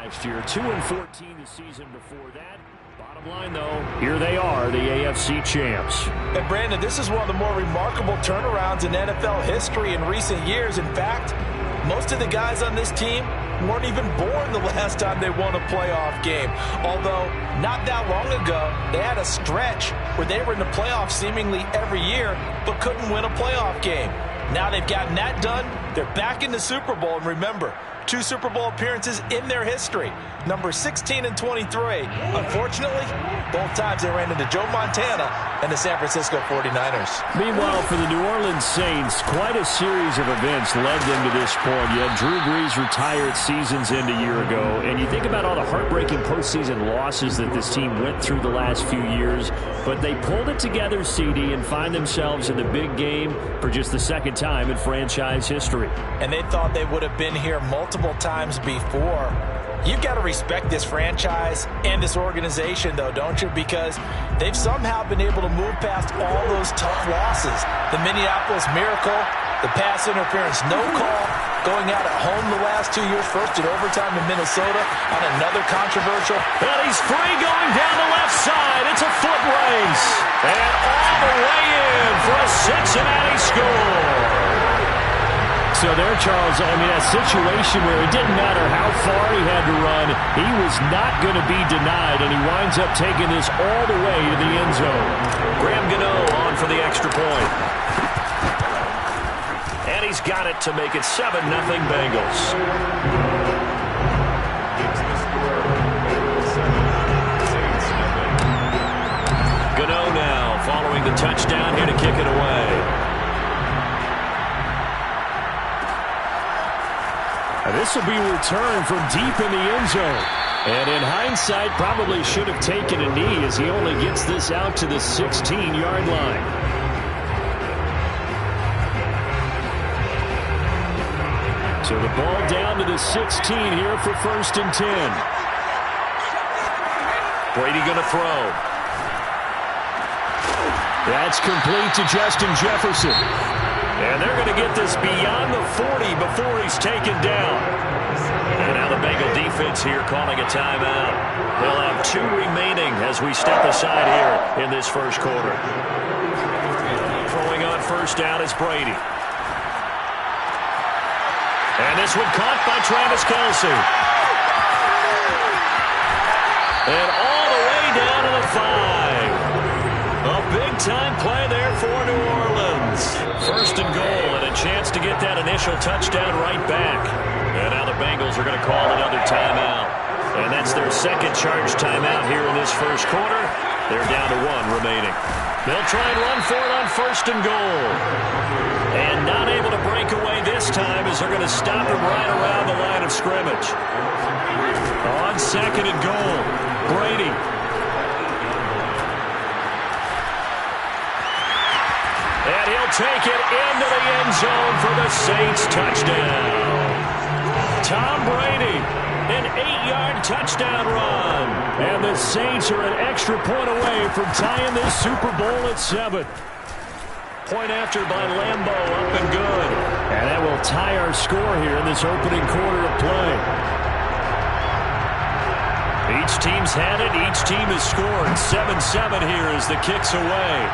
last year. 2-14 the season before that. Bottom line, though, here they are, the AFC champs. And, Brandon, this is one of the more remarkable turnarounds in NFL history in recent years. In fact, most of the guys on this team weren't even born the last time they won a playoff game. Although, not that long ago, they had a stretch where they were in the playoffs seemingly every year, but couldn't win a playoff game. Now they've gotten that done. They're back in the Super Bowl. And remember, 2 Super Bowl appearances in their history. Number 16 and 23. Unfortunately, both times they ran into Joe Montana and the San Francisco 49ers. Meanwhile, for the New Orleans Saints, quite a series of events led them to this point. You had Drew Brees retired seasons end a year ago, and you think about all the heartbreaking postseason losses that this team went through the last few years, but they pulled it together, CD, and find themselves in the big game for just the second time in franchise history. And they thought they would have been here multiple times before. You've got to respect this franchise and this organization, though, don't you? Because they've somehow been able to move past all those tough losses. The Minneapolis Miracle, the pass interference no call, going out at home the last 2 years, first in overtime in Minnesota on another controversial. And he's free going down the left side. It's a foot race. And all the way in for a Cincinnati score. So there, Charles, I mean, a situation where it didn't matter how far he had to run, he was not going to be denied, and he winds up taking this all the way to the end zone. Graham Gano on for the extra point. And he's got it to make it 7-0 Bengals. Gano now following the touchdown here to kick it away. This will be returned from deep in the end zone. And in hindsight, probably should have taken a knee as he only gets this out to the 16-yard line. So the ball down to the 16 here for 1st and 10. Brady going to throw. That's complete to Justin Jefferson. And they're going to get this beyond the 40 before he's taken down. And now the Bengal defense here calling a timeout. They'll have 2 remaining as we step aside here in this first quarter. Throwing on first down is Brady. And this one caught by Travis Kelce. And all the way down to the 5. A big-time play there for New Orleans. 1st and goal and a chance to get that initial touchdown right back. And now the Bengals are going to call another timeout. And that's their second charge timeout here in this first quarter. They're down to 1 remaining. They'll try and run for it on 1st and goal. And not able to break away this time as they're going to stop him right around the line of scrimmage. On 2nd and goal, Brady. And he'll take it into the end zone for the Saints touchdown. Tom Brady, an 8-yard touchdown run. And the Saints are an extra point away from tying this Super Bowl at 7. Point after by Lambeau, up and good. And that will tie our score here in this opening quarter of play. Each team's had it. Each team has scored. 7-7 here as the kick's away.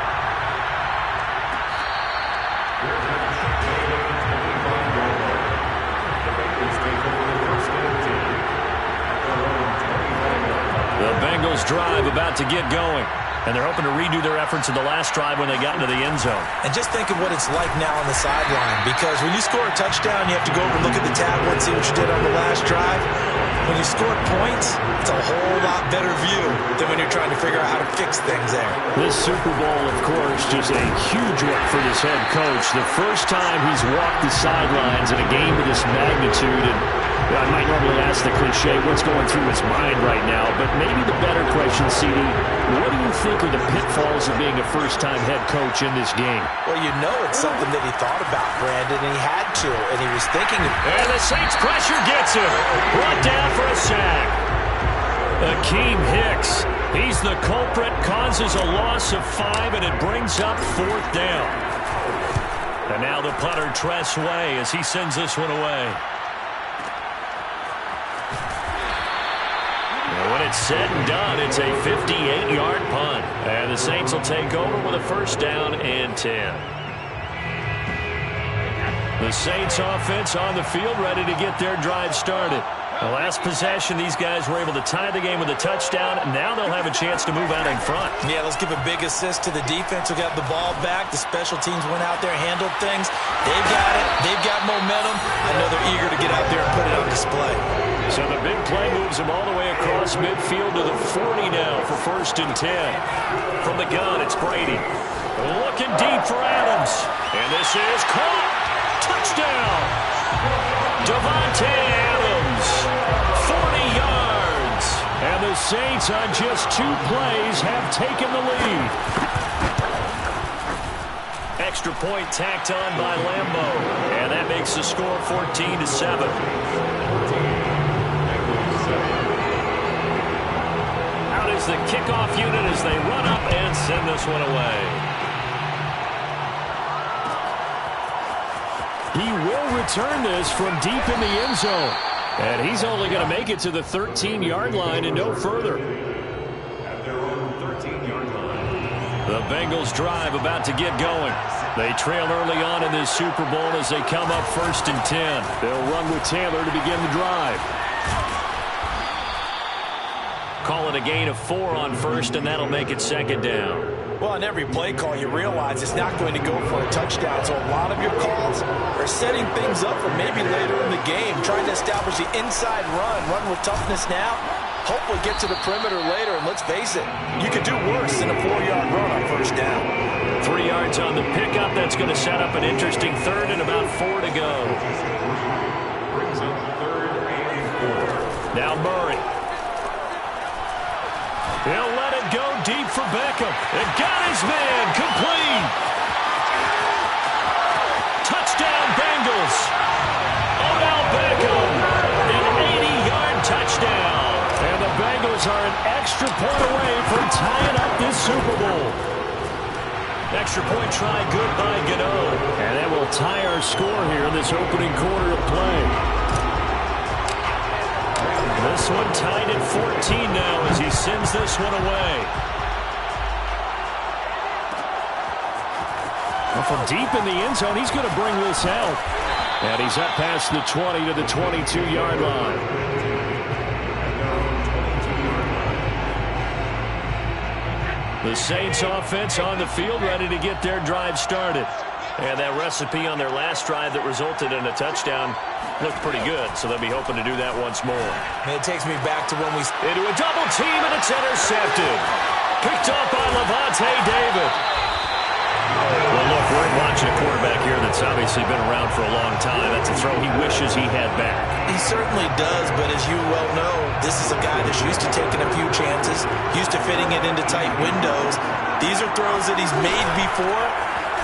Bengals drive about to get going. And they're hoping to redo their efforts in the last drive when they got into the end zone. And just think of what it's like now on the sideline. Because when you score a touchdown, you have to go over and look at the tablet and see what you did on the last drive. When you score points, it's a whole lot better view than when you're trying to figure out how to fix things there. This Super Bowl, of course, just a huge one for this head coach. The first time he's walked the sidelines in a game of this magnitude. And I might normally ask the cliche, what's going through his mind right now? But maybe the better question, CD, what do you think are the pitfalls of being a first-time head coach in this game? Well, you know it's something that he thought about, Brandon, and he had to, and he was thinking of it. And the Saints pressure gets him. Brought down for a sack. Akeem Hicks, he's the culprit, causes a loss of 5, and it brings up 4th down. And now the punter, Tress Way, as he sends this one away. it's said and done, it's a 58-yard punt. And the Saints will take over with a first down and 10. The Saints offense on the field, ready to get their drive started. The last possession, these guys were able to tie the game with a touchdown. Now they'll have a chance to move out in front. Yeah, let's give a big assist to the defense who got the ball back. The special teams went out there, handled things. They've got it. They've got momentum. I know they're eager to get out there and put it on display. So the big play moves them all the way across midfield to the 40 now for first and 10. From the gun, it's Brady. Looking deep for Adams. And this is caught. Touchdown. Davante Adams. 40 yards. And the Saints on just 2 plays have taken the lead. Extra point tacked on by Lambo. And that makes the score 14-7. Out is the kickoff unit as they run up and send this one away. He will return this from deep in the end zone. And he's only going to make it to the 13-yard line and no further. At their own 13-yard line. The Bengals drive about to get going. They trail early on in this Super Bowl as they come up first and 10. They'll run with Taylor to begin the drive. Call it a gain of 4 on first, and that'll make it second down. Well, on every play call, you realize it's not going to go for a touchdown. So a lot of your calls are setting things up for maybe later in the game, trying to establish the inside run with toughness now. Hopefully get to the perimeter later, and let's face it, you could do worse than a 4-yard run on first down. 3 yards on the pickup. That's going to set up an interesting third and about 4 to go. Now Murray. He'll let it go deep for Beckham. And got his man complete. Touchdown Bengals. Odell Beckham. An 80-yard touchdown. And the Bengals are an extra point away from tying up this Super Bowl. Extra point try good by Gano. And that will tie our score here in this opening quarter of play. This one tied at 14 now as he sends this one away. Well, from deep in the end zone, he's going to bring this out. And he's up past the 20 to the 22-yard line. The Saints offense on the field ready to get their drive started. And that recipe on their last drive that resulted in a touchdown looked pretty good, so they'll be hoping to do that once more. And it takes me back to when we... Into a double team, and it's intercepted. Picked off by Levante David. Well, look, we're watching a quarterback here that's obviously been around for a long time. That's a throw he wishes he had back. He certainly does, but as you well know, this is a guy that's used to taking a few chances, used to fitting it into tight windows. These are throws that he's made before.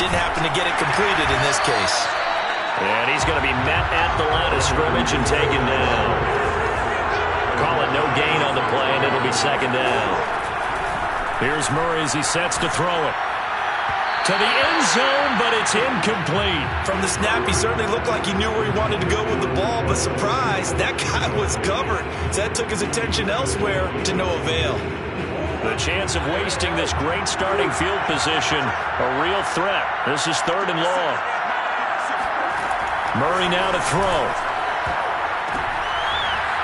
Didn't happen to get it completed in this case. And he's going to be met at the line of scrimmage and taken down. Call it no gain on the play, and it'll be second down. Here's Murray as he sets to throw it. To the end zone, but it's incomplete. From the snap, he certainly looked like he knew where he wanted to go with the ball, but surprise, that guy was covered. So that took his attention elsewhere to no avail. The chance of wasting this great starting field position, a real threat. This is third and long. Murray now to throw.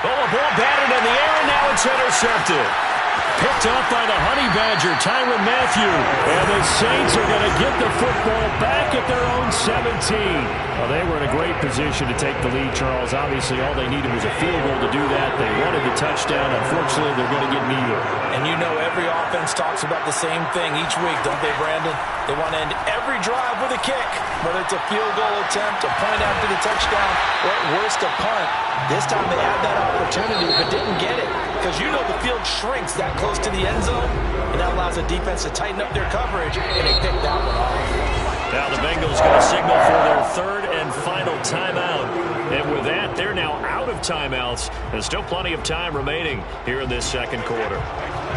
Oh, a ball batted in the air, and now it's intercepted. Picked up by the Honey Badger, Tyrann Mathieu. And the Saints are going to get the football back at their own 17. Well, they were in a great position to take the lead, Charles. Obviously, all they needed was a field goal to do that. They wanted the touchdown. Unfortunately, they're going to get neither. And you know every offense talks about the same thing each week, don't they, Brandon? They want to end every drive with a kick, whether it's a field goal attempt, a point after the touchdown, or at worst, a punt. This time they had that opportunity but didn't get it because you know the field shrinks that close to the end zone, and that allows the defense to tighten up their coverage, and they picked that one off. Now the Bengals going to signal for their third and final timeout. And with that, they're now out of timeouts. There's still plenty of time remaining here in this second quarter.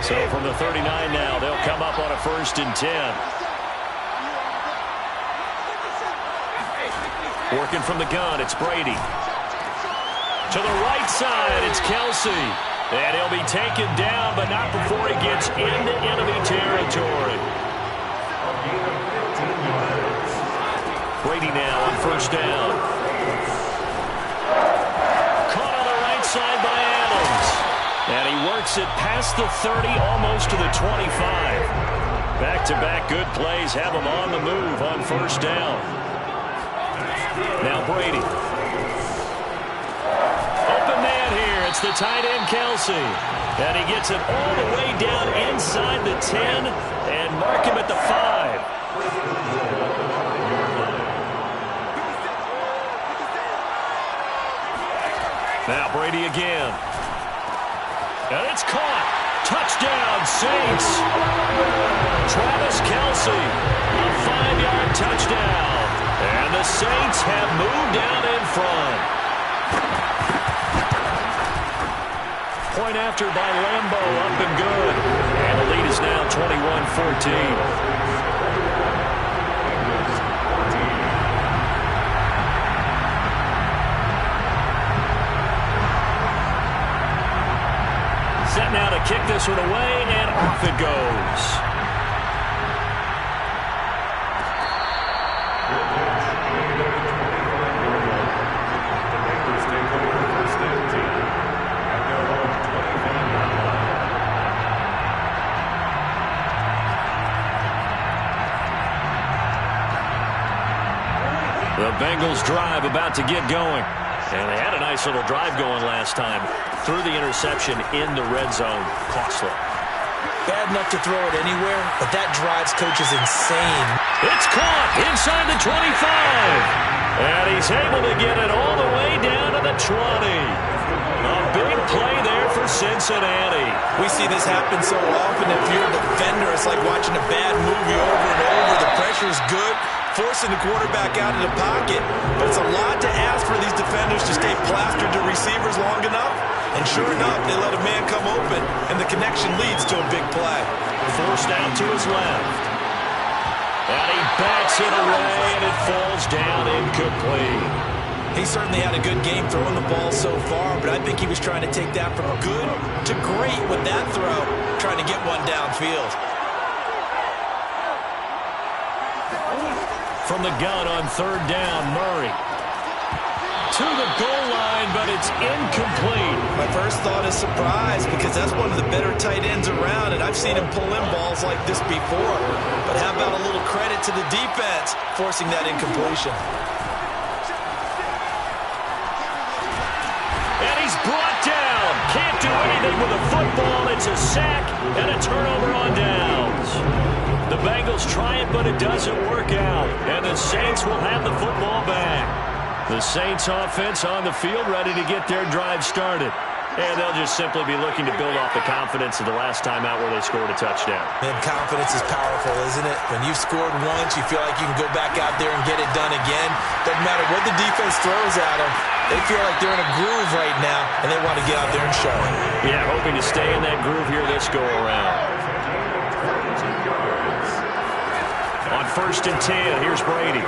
So from the 39 now, they'll come up on a first and 10. Working from the gun, it's Brady. To the right side, it's Kelsey. And he'll be taken down, but not before he gets into enemy territory. Brady now on first down. Caught on the right side by Adams. And he works it past the 30, almost to the 25. Back-to-back good plays have him on the move on first down. Now Brady. Open man here. It's the tight end, Kelsey. And he gets it all the way down inside the 10 and mark him at the 5. Now Brady again. And it's caught. Touchdown, Saints. Travis Kelsey, a 5-yard touchdown. And the Saints have moved down in front. Point after by Lambeau, up and good. And the lead is now 21-14. Set now to kick this one away, and off it goes. The Bengals drive about to get going. And they had a nice little drive going last time. Threw the interception in the red zone. Costly. Bad enough to throw it anywhere, but that drives coaches insane. It's caught inside the 25. And he's able to get it all the way down to the 20. A big play there for Cincinnati. We see this happen so often. If you're a defender, it's like watching a bad movie over and over. The pressure is good, forcing the quarterback out of the pocket. But it's a lot to ask for these defenders to stay plastered to receivers long enough. And sure enough, they let a man come open, and the connection leads to a big play. Forced out to his left. And he backs it away, and it falls down incomplete. He certainly had a good game throwing the ball so far, but I think he was trying to take that from good to great with that throw, trying to get one downfield. From the gun on third down, Murray. To the goal line, but it's incomplete. My first thought is surprise, because that's one of the better tight ends around, and I've seen him pull in balls like this before. But how about a little credit to the defense forcing that incompletion? And he's brought down. Can't do anything with a football. It's a sack and a turnover on downs. The Bengals try it, but it doesn't work out. And the Saints will have the football back. The Saints offense on the field ready to get their drive started. And they'll just simply be looking to build off the confidence of the last time out where they scored a touchdown. And confidence is powerful, isn't it? When you've scored once, you feel like you can go back out there and get it done again. Doesn't matter what the defense throws at them. They feel like they're in a groove right now, and they want to get out there and show it. Yeah, hoping to stay in that groove here this go-around. On first and 10, here's Brady.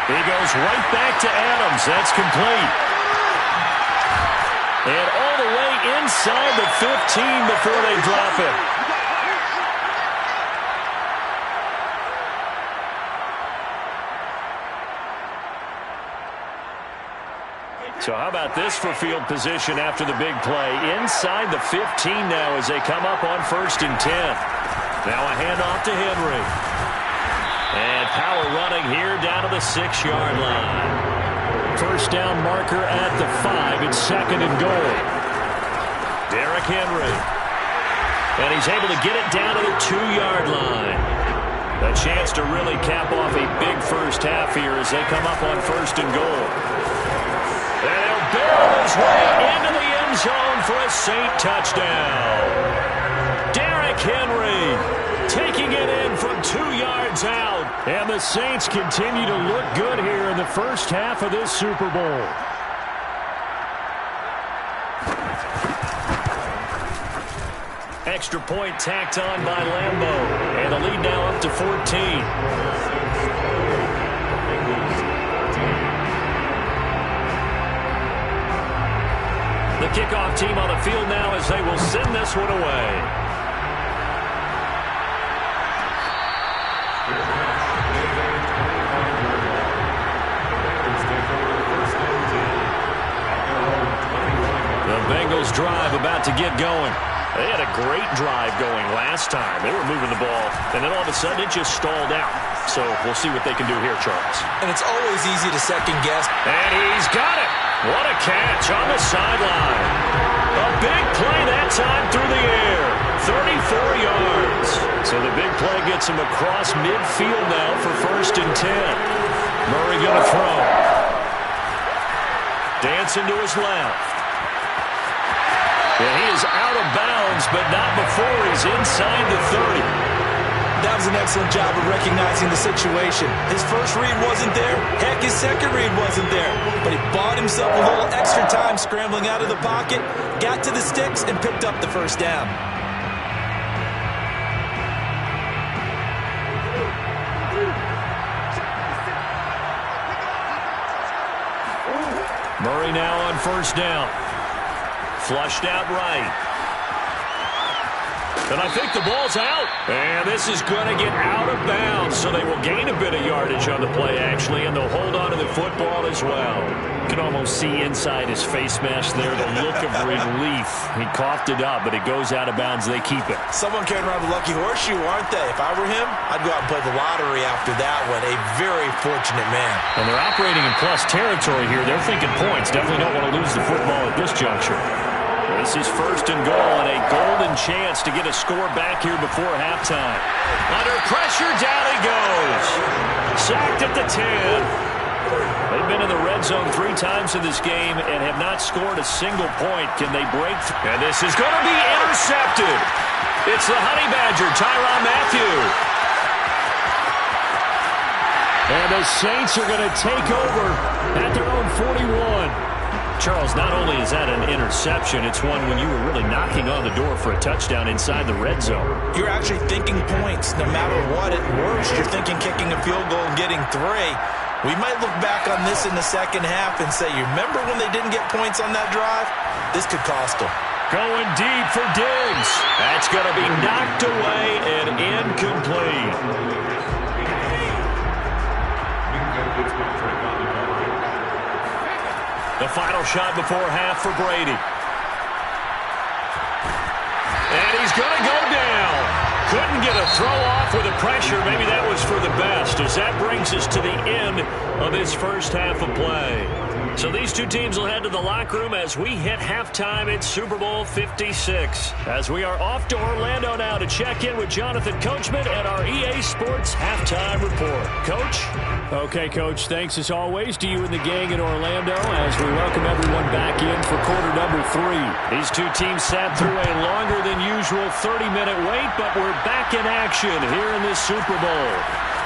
He goes right back to Adams. That's complete. And all the way inside the 15 before they drop it. So how about this for field position after the big play? Inside the 15 now as they come up on first and 10. Now a handoff to Henry. And power running here down to the 6-yard line. First down marker at the 5. It's second and goal. Derrick Henry. And he's able to get it down to the 2-yard line. A chance to really cap off a big first half here as they come up on first and goal. And he'll barrel his way into the end zone for a Saint touchdown. Derrick Henry taking it in from 2 yards out. And the Saints continue to look good here in the first half of this Super Bowl. Extra point tacked on by Lambeau. And the lead now up to 14. The kickoff team on the field now as they will send this one away. The Bengals drive about to get going. They had a great drive going last time. They were moving the ball, and then all of a sudden it just stalled out. So we'll see what they can do here, Charles. And it's always easy to second guess. And he's got it. What a catch on the sideline. A big play that time through the air. 34 yards. So the big play gets him across midfield now for 1st and 10. Murray going to throw. Dancing to his left. And he is out of bounds, but not before he's inside the 30. That was an excellent job of recognizing the situation. His first read wasn't there. Heck, his second read wasn't there. But he bought himself a little extra time scrambling out of the pocket, got to the sticks, and picked up the first down. Murray now on 1st down. Flushed out right. And I think the ball's out. And this is going to get out of bounds, so they will gain a bit of yardage on the play, actually, and they'll hold on to the football as well. You can almost see inside his face mask there the look of relief. He coughed it up, but it goes out of bounds. They keep it. Someone carrying around the lucky horseshoe, aren't they? If I were him, I'd go out and play the lottery after that one. A very fortunate man. And they're operating in plus territory here. They're thinking points. Definitely don't want to lose the football at this juncture. This is 1st and goal and a golden chance to get a score back here before halftime. Under pressure, down he goes. Sacked at the 10. They've been in the red zone 3 times in this game and have not scored a single point. Can they break? And this is going to be intercepted. It's the Honey Badger, Tyrann Mathieu. And the Saints are going to take over at their own 41. Charles, not only is that an interception, it's one when you were really knocking on the door for a touchdown inside the red zone. You're actually thinking points. No matter what, at worst, you're thinking kicking a field goal and getting 3. We might look back on this in the second half and say, you remember when they didn't get points on that drive? This could cost them. Going deep for Diggs. That's going to be knocked away and incomplete. The final shot before half for Brady. And he's going to go down. Couldn't get a throw off with the pressure. Maybe that was for the best, as that brings us to the end of this first half of play. So these two teams will head to the locker room as we hit halftime at Super Bowl 56. As we are off to Orlando now to check in with Jonathan Coachman and our EA Sports Halftime Report. Coach? Okay, Coach. Thanks as always to you and the gang in Orlando as we welcome everyone back in for quarter number 3. These two teams sat through a longer than usual 30-minute wait, but we're back in action here in this Super Bowl.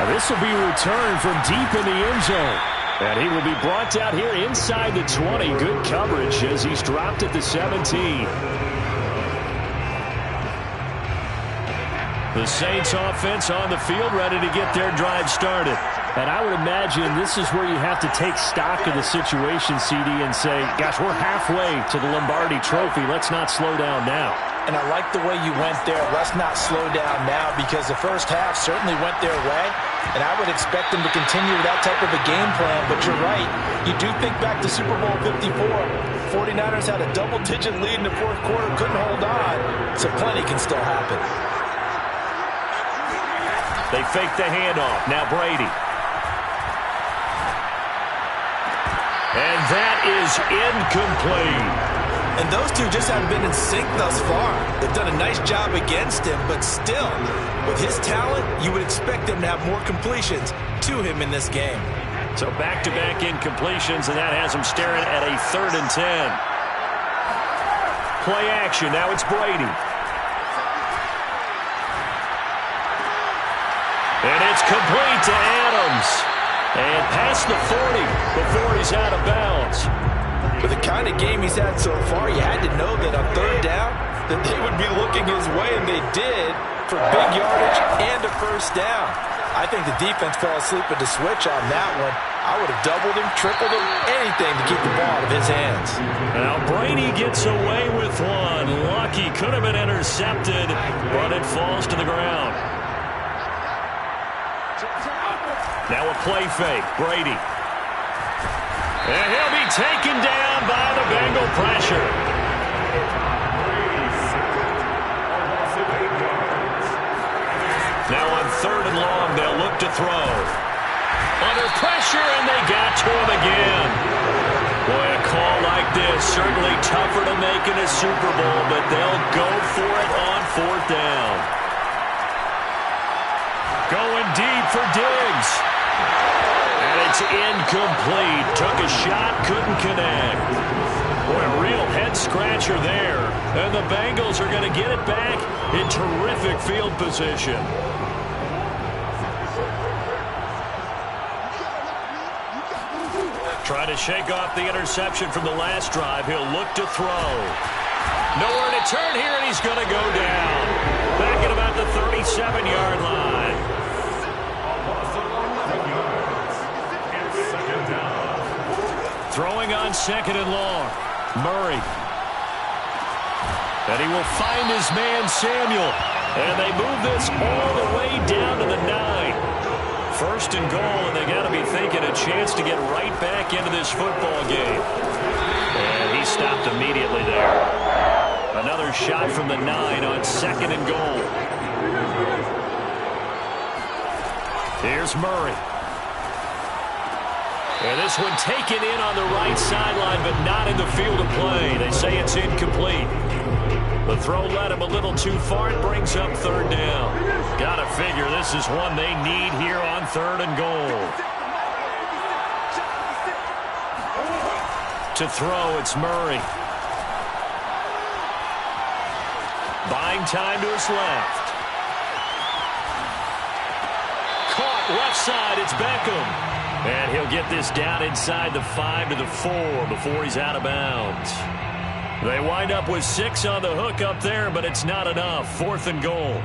This will be a return from deep in the end zone. And he will be brought out here inside the 20. Good coverage as he's dropped at the 17. The Saints offense on the field ready to get their drive started. And I would imagine this is where you have to take stock of the situation, CD, and say, gosh, we're halfway to the Lombardi Trophy. Let's not slow down now. And I like the way you went there. Let's not slow down now, because the first half certainly went their way. And I would expect them to continue that type of a game plan. But you're right. You do think back to Super Bowl 54. 49ers had a double-digit lead in the fourth quarter, couldn't hold on. So plenty can still happen. They fake the handoff. Now Brady. And that is incomplete. And those two just haven't been in sync thus far. They've done a nice job against him, but still, with his talent, you would expect them to have more completions to him in this game. So back-to-back incompletions, and that has him staring at a 3rd and 10. Play action. Now it's Brady. And it's complete to Adams. And past the 40 before he's out of bounds. With the kind of game he's had so far, you had to know that on 3rd down, that they would be looking his way, and they did, for big yardage and a first down. I think the defense fell asleep at the switch on that one. I would have doubled him, tripled him, anything to keep the ball out of his hands. Now Brady gets away with one. Lucky, could have been intercepted, but it falls to the ground. Now a play fake, Brady. And he'll be taken down by the Bengal pressure. Now on 3rd and long, they'll look to throw. Under pressure, and they got to him again. Boy, a call like this, certainly tougher to make in a Super Bowl, but they'll go for it on 4th down. Going deep for Diggs. And it's incomplete. Took a shot, couldn't connect. Boy, a real head-scratcher there. And the Bengals are going to get it back in terrific field position. Trying to shake off the interception from the last drive. He'll look to throw. Nowhere to turn here, and he's going to go down. Back at about the 37-yard line. Throwing on 2nd and long. Murray. And he will find his man, Samuel. And they move this all the way down to the 9. 1st and goal, and they got to be thinking a chance to get right back into this football game. And he stopped immediately there. Another shot from the 9 on 2nd and goal. Here's Murray. And this one taken in on the right sideline, but not in the field of play. They say it's incomplete. The throw led him a little too far. It brings up 3rd down. Got to figure this is one they need here on 3rd and goal. To throw, it's Murray. Buying time to his left. Caught left side, it's Beckham. And he'll get this down inside the 5 to the 4 before he's out of bounds. They wind up with 6 on the hook up there, but it's not enough. 4th and goal.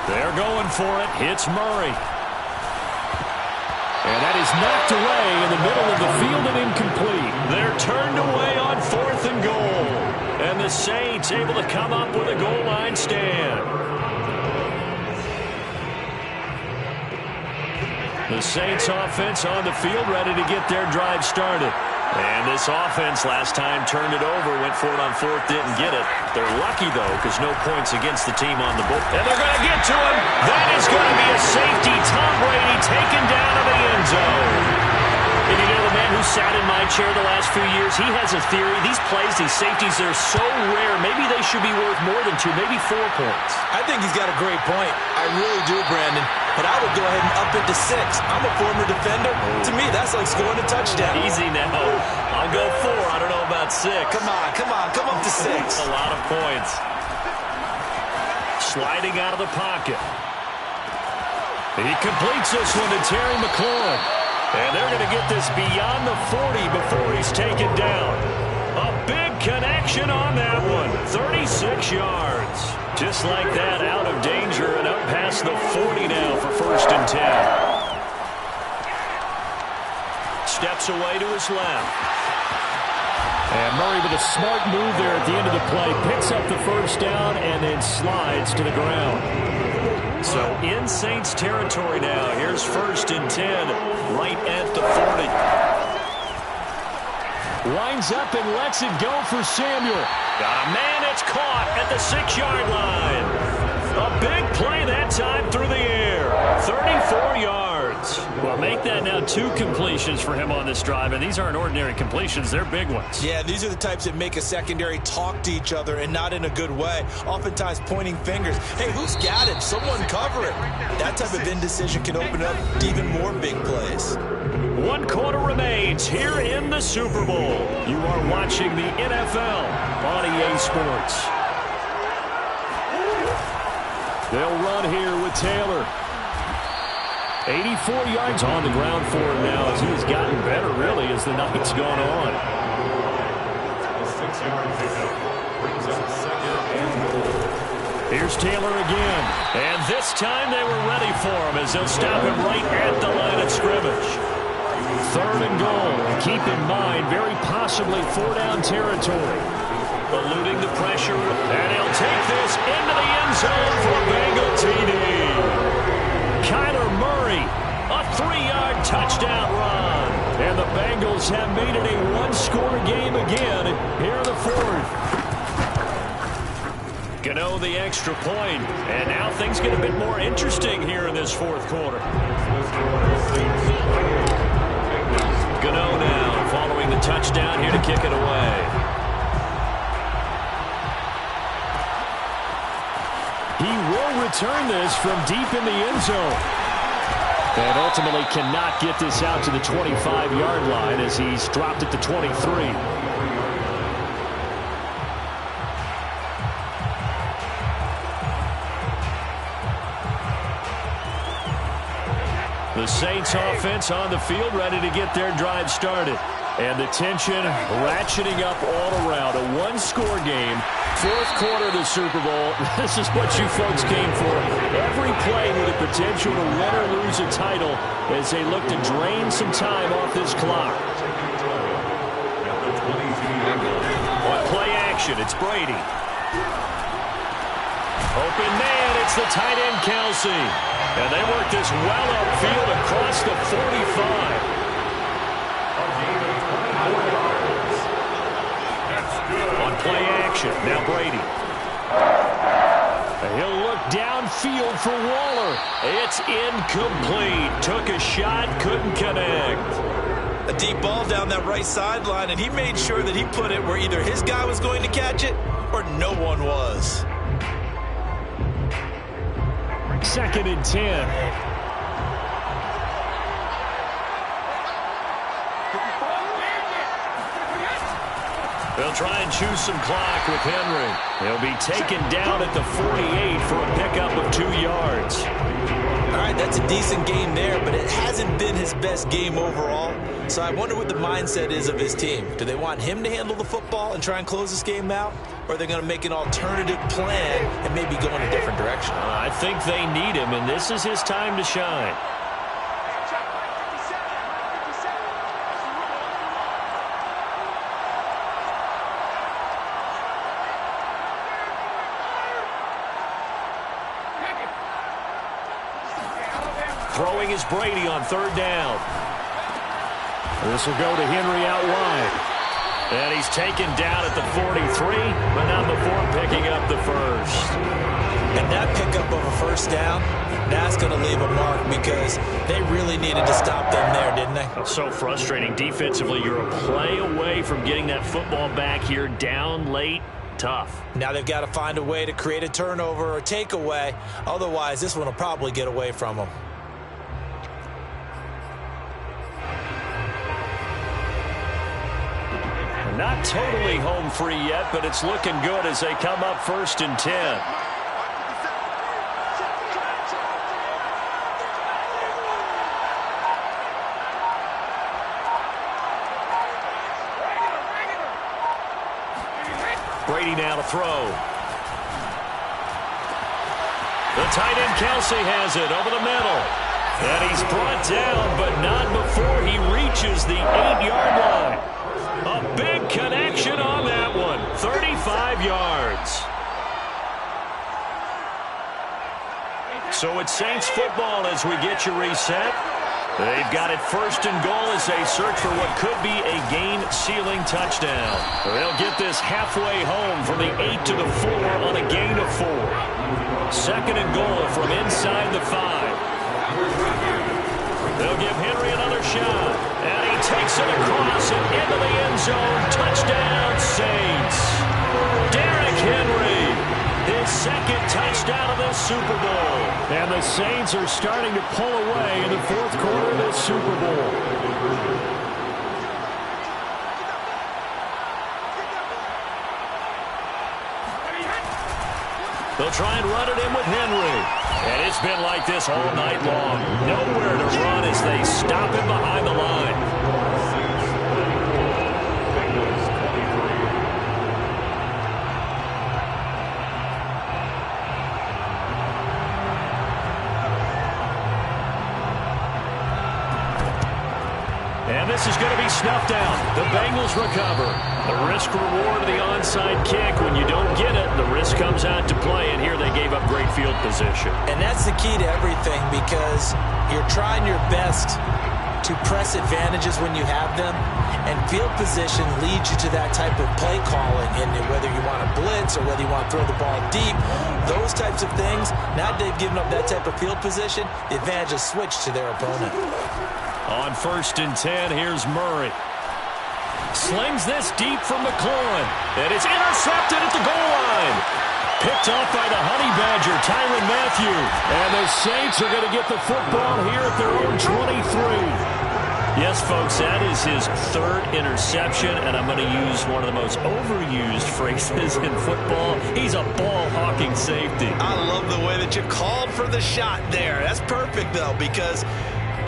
They're going for it. Hits Murray. And that is knocked away in the middle of the field and incomplete. They're turned away on 4th and goal. And the Saints able to come up with a goal line stand. The Saints offense on the field ready to get their drive started. And this offense last time turned it over, went for it on 4th, didn't get it. They're lucky, though, because no points against the team on the book. And they're going to get to him. That is going to be a safety. Tom Brady taken down to the end zone. And you know, the man who sat in my chair the last few years, he has a theory. These plays, these safeties, they're so rare. Maybe they should be worth more than 2, maybe 4 points. I think he's got a great point. I really do, Brandon. But I would go ahead and up it to 6. I'm a former defender. To me, that's like scoring a touchdown. Easy now. I'll go 4. I don't know about 6. Come on. Come up to 6. A lot of points. Sliding out of the pocket. He completes this one to Terry McLaurin. And they're going to get this beyond the 40 before he's taken down. A big connection on that one. 36 yards. Just like that, out of danger and up past the 40 now for 1st and 10. Steps away to his left. And Murray with a smart move there at the end of the play. Picks up the 1st down and then slides to the ground. So in Saints territory now. Here's 1st and 10 right at the 40. Winds up and lets it go for Samuel. Got a man that's caught at the 6-yard line. A big play that time through the air. 34 yards. Well, make that now 2 completions for him on this drive, and these aren't ordinary completions. They're big ones. Yeah, these are the types that make a secondary talk to each other and not in a good way. Oftentimes pointing fingers. Hey, who's got it? Someone cover it. That type of indecision can open up to even more big plays. 1 quarter remains here in the Super Bowl. You are watching the NFL on EA Sports. They'll run here with Taylor. 84 yards on the ground for him now as he has gotten better, really, as the night's gone on. A 6-yard pickup brings up second and goal. Here's Taylor again. And this time they were ready for him as they'll stop him right at the line of scrimmage. 3rd and goal. Keep in mind, very possibly 4-down territory. Eluding the pressure, and he'll take this into the end zone for a Bengal TD. Kyler Murray, a 3-yard touchdown run. And the Bengals have made it a one-score game again here in the 4th. Gano the extra point, and now things get a bit more interesting here in this 4th quarter. Gano now following the touchdown here to kick it away. He will return this from deep in the end zone. And ultimately cannot get this out to the 25-yard line as he's dropped it to 23. The Saints offense on the field ready to get their drive started. And the tension ratcheting up all around. A one-score game. 4th quarter of the Super Bowl. This is what you folks came for. Every play with the potential to win or lose a title as they look to drain some time off this clock. On play action, it's Brady. Open man, it's the tight end Kelsey. And they work this well upfield across the 45. On play action, now Brady. He'll look downfield for Waller. It's incomplete. Took a shot, couldn't connect. A deep ball down that right sideline, and he made sure that he put it where either his guy was going to catch it or no one was. 2nd and 10. They'll try and choose some clock with Henry. He'll be taken down at the 48 for a pickup of 2 yards. All right, that's a decent game there, but it hasn't been his best game overall. So I wonder what the mindset is of his team. Do they want him to handle the football and try and close this game out? Or are they going to make an alternative plan and maybe go in a different direction? I think they need him, and this is his time to shine. Throwing is Brady on 3rd down. This will go to Henry out wide. And he's taken down at the 43, but not before picking up the first. And that pickup of a 1st down, that's going to leave a mark because they really needed to stop them there, didn't they? So frustrating. Defensively, you're a play away from getting that football back here down late. Tough. Now they've got to find a way to create a turnover or takeaway. Otherwise, this one will probably get away from them. Not totally home free yet, but it's looking good as they come up 1st and 10. Brady now to throw. The tight end Kelsey has it over the middle. And he's brought down, but not before he reaches the 8-yard line. A big connection on that one. 35 yards. So it's Saints football as we get you reset. They've got it 1st and goal as they search for what could be a game-sealing touchdown. They'll get this halfway home from the 8 to the 4 on a gain of 4. 2nd and goal from inside the 5. They'll give Henry another shot. And he takes it across and into the end zone. Touchdown, Saints. Derrick Henry, his 2nd touchdown of this Super Bowl. And the Saints are starting to pull away in the 4th quarter of this Super Bowl. They'll try and run it in with Henry. And it's been like this all night long. Nowhere to run as they stop him behind the line. And this is going to be snuffed out. The Bengals recover. The risk reward of the onside kick. When you don't get it, the risk comes out to play, and here they gave up great field position. And that's the key to everything, because you're trying your best to press advantages when you have them, and field position leads you to that type of play calling, and whether you want to blitz or whether you want to throw the ball deep, those types of things. Now they've given up that type of field position, the advantage is switched to their opponent. On 1st and 10, here's Murray. Slings this deep from McLaurin. And it's intercepted at the goal line. Picked off by the Honey Badger, Tyrann Mathieu. And the Saints are going to get the football here at their own 23. Yes, folks, that is his 3rd interception, and I'm going to use one of the most overused phrases in football. He's a ball-hawking safety. I love the way that you called for the shot there. That's perfect, though, because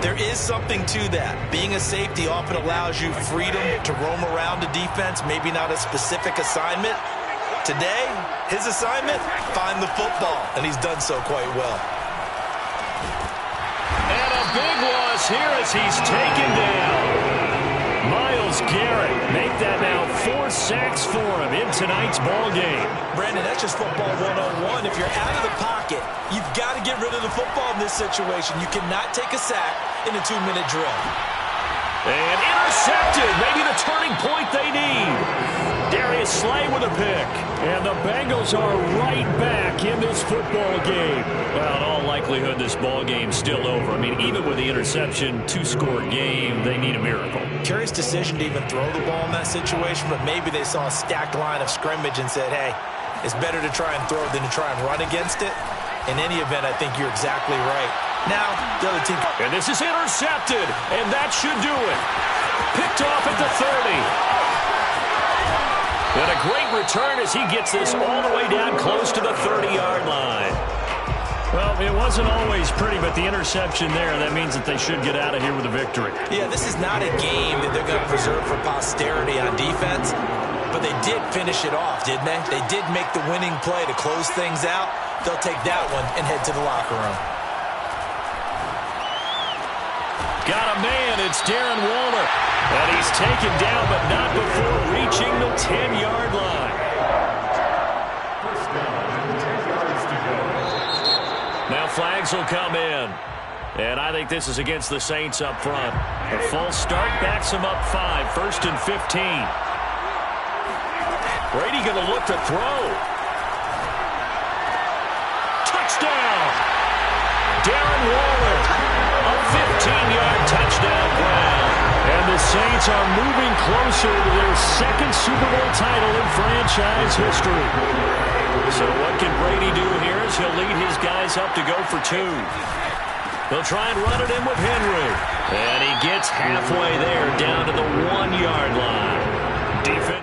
there is something to that. Being a safety often allows you freedom to roam around a defense, maybe not a specific assignment. Today, his assignment, find the football, and he's done so quite well. And a big loss here as he's taken down. Myles Garrett make that now 4 sacks for him in tonight's ball game. Brandon, that's just football 101. If you're out of the pocket, you've got to get rid of the football in this situation. You cannot take a sack in a 2-minute drill. And intercepted. Maybe the turning point they need. Darius Slay with a pick. And the Bengals are right back in this football game. Well, in all likelihood, this ball game's still over. I mean, even with the interception, 2-score game, they need a miracle. Curious decision to even throw the ball in that situation, but maybe they saw a stacked line of scrimmage and said, hey, it's better to try and throw than to try and run against it. In any event, I think you're exactly right. Now, the other team. And this is intercepted, and that should do it. Picked off at the 30. And a great return as he gets this all the way down close to the 30-yard line. Well, it wasn't always pretty, but the interception there, that means that they should get out of here with a victory. Yeah, this is not a game that they're going to preserve for posterity on defense, but they did finish it off, didn't they? They did make the winning play to close things out. They'll take that one and head to the locker room. Got a man, it's Darren Waller. And he's taken down, but not before reaching the 10-yard line. First down, 10 yards to go. Now flags will come in. And I think this is against the Saints up front. A false start backs them up 5, 1st and 15. Brady going to look to throw. Touchdown! Darren Waller, a 15-yard touchdown grab. And the Saints are moving closer to their 2nd Super Bowl title in franchise history. So what can Brady do here as he'll lead his guys up to go for 2. They'll try and run it in with Henry. And he gets halfway there down to the 1-yard line. Defense.